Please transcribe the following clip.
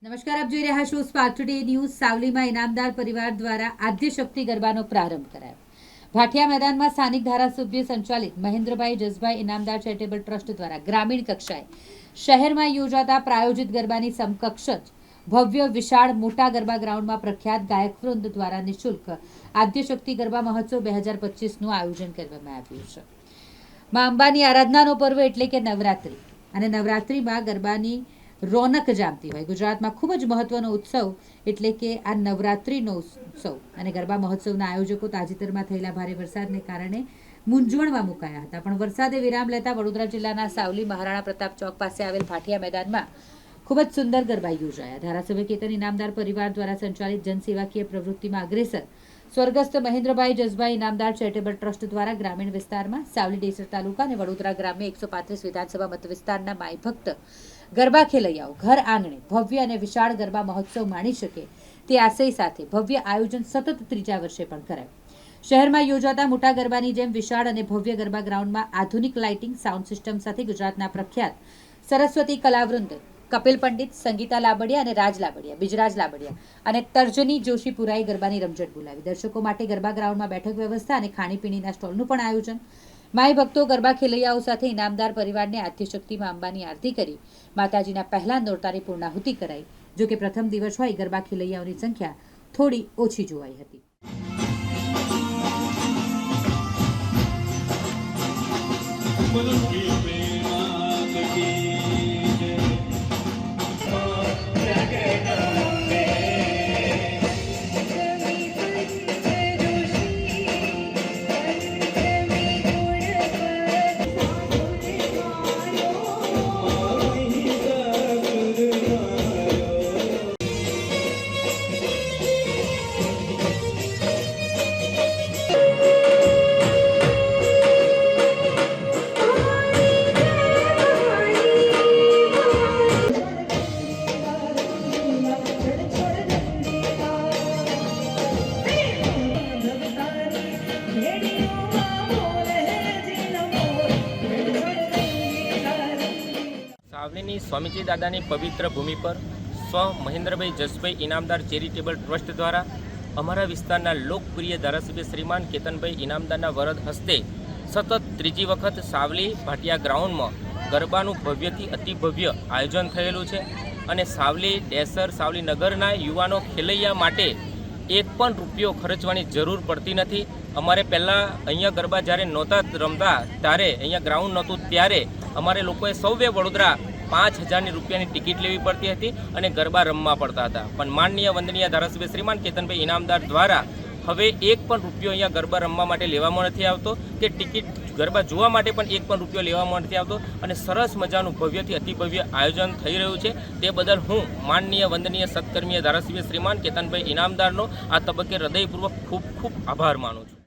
નમસ્કાર, આપ જોઈ રહ્યા છો સ્પાર્ક ટુડે ન્યૂઝ। સાવલીમાં ઇનામદાર પરિવાર દ્વારા આદ્યશક્તિ ગરબાનો પ્રારંભ કરાયો। ભાટિયા મેદાનમાં સ્થાનિક ધારાસભ્ય સંચાલિત મહેન્દ્રભાઈ જસભાઈ ઇનામદાર ચેરિટેબલ ટ્રસ્ટ દ્વારા ગ્રામીણ કક્ષાએ શહેરમાં યોજાતા પ્રાયોજિત ગરબાની સમકક્ષ જ ભવ્ય વિશાળ મોટા ગરબા ગ્રાઉન્ડમાં પ્રખ્યાત ગાયક વૃંદ દ્વારા નિઃશુલ્ક આદ્યશક્તિ ગરબા મહોત્સવ 2025નું આયોજન કરવામાં આવ્યું છે। મા અંબાની આરાધનાનો પર્વ એટલે કે નવરાત્રિ અને નવરાત્રિમાં ગરબાની રોનક જામતી હોય। ગુજરાતમાં ખૂબ જ મહત્વનો ઉત્સવ એટલે કે આ નવરાત્રિનો ઉત્સવ અને ગરબા મહોત્સવના આયોજકો તાજેતરમાં થયેલા ભારે વરસાદને કારણે મૂંઝવણમાં મુકાયા હતા, પણ વરસાદે વિરામ લેતા વડોદરા જિલ્લાના સાવલી મહારાણા પ્રતાપ ચોક પાસે આવેલ ભાટિયા મેદાનમાં ખૂબ જ સુંદર ગરબા યોજાયા। ધારાસભ્ય કેતન ઇનામદાર પરિવાર દ્વારા સંચાલિત જનસેવાકીય પ્રવૃત્તિમાં અગ્રેસર સ્વર્ગસ્થ મહેન્દ્રભાઈ જસભાઈ ઇનામદાર ચેરિટેબલ ટ્રસ્ટ દ્વારા ગ્રામીણ વિસ્તારમાં સાવલી ડેસર તાલુકા અને વડોદરા ગ્રામ્ય 135 વિધાનસભા મત વિસ્તારના માઈ ભક્ત ગરબા ખેલૈયાઓ ઘર આંગણે ભવ્ય અને વિશાળ ગરબા મહોત્સવ માણી શકે તે આશય સાથે ભવ્ય આયોજન સતત ત્રીજા વર્ષે પણ કરાયું। શહેરમાં યોજાતા મોટા ગરબાની જેમ વિશાળ અને ભવ્ય ગરબા ગ્રાઉન્ડમાં આધુનિક લાઇટિંગ સાઉન્ડ સિસ્ટમ સાથે ગુજરાતના પ્રખ્યાત સરસ્વતી કલાવૃંદ કપિલ પંડિત, સંગીતા લાબડિયા અને રાજ લાબડિયા, બિજરાજ લાબડિયા અને તર્જની જોશીપુરાએ ગરબાની રમઝટ બોલાવી। દર્શકો માટે ગરબા ગ્રાઉન્ડમાં બેઠક વ્યવસ્થા અને ખાણીપીણીના સ્ટોલનું પણ આયોજન। માઈ ભક્તો ગરબા ખેલૈયાઓ સાથે ઇનામદાર પરિવારને આદ્યશક્તિમાં અંબાની આરતી કરી માતાજીના પહેલા નોરતાની પૂર્ણાહુતિ કરાઈ। જો કે પ્રથમ દિવસ હોય ગરબા ખેલૈયાઓની સંખ્યા થોડી ઓછી જોવાઈ હતી। સાવલીની સ્વામીજી દાદાની પવિત્ર ભૂમિ પર સ્વ મહેન્દ્રભાઈ જસભાઈ ઇનામદાર ચેરિટેબલ ટ્રસ્ટ દ્વારા અમારા વિસ્તારના લોકપ્રિય ધારાસભ્ય શ્રીમાન કેતનભાઈ ઇનામદારના વરદ હસ્તે સતત ત્રીજી વખત સાવલી ભાટિયા ગ્રાઉન્ડમાં ગરબાનું ભવ્યથી અતિભવ્ય આયોજન થયેલું છે અને સાવલી ડેસર સાવલી નગરના યુવાનો ખેલૈયા માટે એક પણ રૂપિયો ખર્ચવાની જરૂર પડતી નથી। અમારે પહેલાં અહીંયા ગરબા જ્યારે નહોતા રમતા ત્યારે અહીંયા ગ્રાઉન્ડ નહોતું ત્યારે અમારે લોકોએ સૌએ વડોદરા 5,000 રૂપિયાની ટિકિટ લેવી પડતી હતી અને ગરબા રમવા પડતા હતા, પણ માનનીય વંદનીય ધારાસભ્ય શ્રીમાન કેતનભાઈ ઇનામદાર દ્વારા હવે એક પણ રૂપિયો અહીંયા ગરબા રમવા માટે લેવામાં નથી આવતો કે ટિકિટ ગરબા જોવા માટે પણ એક પણ રૂપિયો લેવામાં નથી આવતો અને સરસ મજાનું ભવ્યથી અતિભવ્ય આયોજન થઈ રહ્યું છે। તે બદલ હું માનનીય વંદનીય સત્કર્મીય ધારાસભ્ય શ્રીમાન કેતનભાઈ ઇનામદારનો આ તબક્કે હૃદયપૂર્વક ખૂબ ખૂબ આભાર માનું છું।